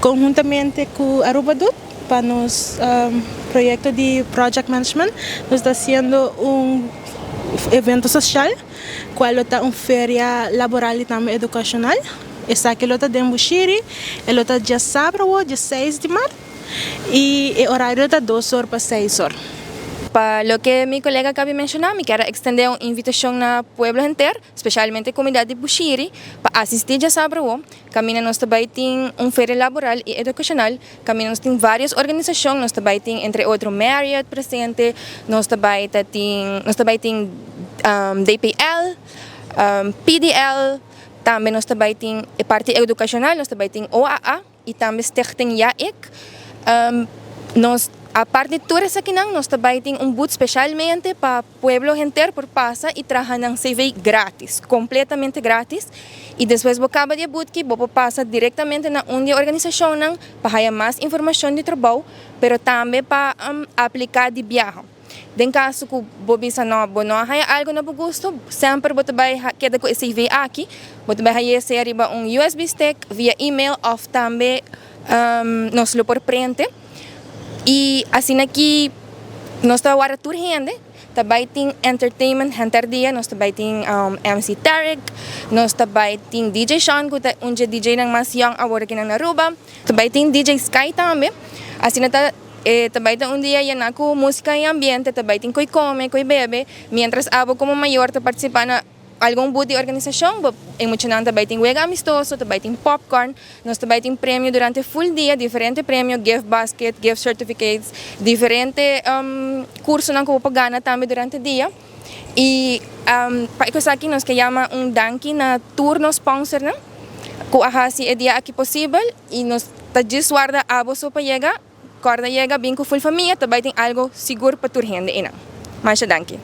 conjuntamente com Aruba Dut, para nos proyecto de Project Management, nos está haciendo un evento social, cual está una feria laboral y también educacional. Está aqui lota de Mbushiri, lota dia sábado, dia 6 de março, y el horario está 2 horas para 6 horas. Para lo que mi colega acaba de mencionar, me quero extender uma invitação na pueblo inteiro, especialmente a comunidade de Bushiri, para assistir a sábado. Caminho nós também tem feira laboral e educacional. Caminho nós tem várias organizações, nós também tem entre outros Marriott presente, nós também tem DPL, PDL, também nós também tem a parte educacional, nós também tem OAA e também Stichting JAIC. A parte de tudo isso aqui, nós também temos booth especialmente para o pueblo inteiro por passar e trazer um CV grátis, completamente grátis. E depois você acaba de boot que você passa diretamente na organização para ter mais informação de trabalho, mas também para aplicar de viagem. Em caso que você não tenha algo no gosto, sempre você vai quedar com esse CV aqui, você vai receber USB stick via e-mail ou também nos por print. E assim aqui, nós estamos agora tour gente, também tem entertainment, dia, nós também tem MC Tarek, nós também tem DJ Sean, que é DJ ng mas young agora aqui na Aruba, também tem DJ Sky também, assim também tem dia yan ako música e ambiente, também tem koi come, koi bebe, mientras abo como maior te participar na algum booth de organização, em muitos não também tem wega amistoso, também tem popcorn, nós também tem prêmio durante full dia, diferente prêmio, gift basket, gift certificates, diferente curso na kupagana também durante o dia. E para isso aqui nós que chama danki na turno sponsor na, ku ahasi e dia aqui possível e nós tá guarda abo so para chegar, corda chega bem com full família, também tem algo seguro para tur gente ina. Mas danki.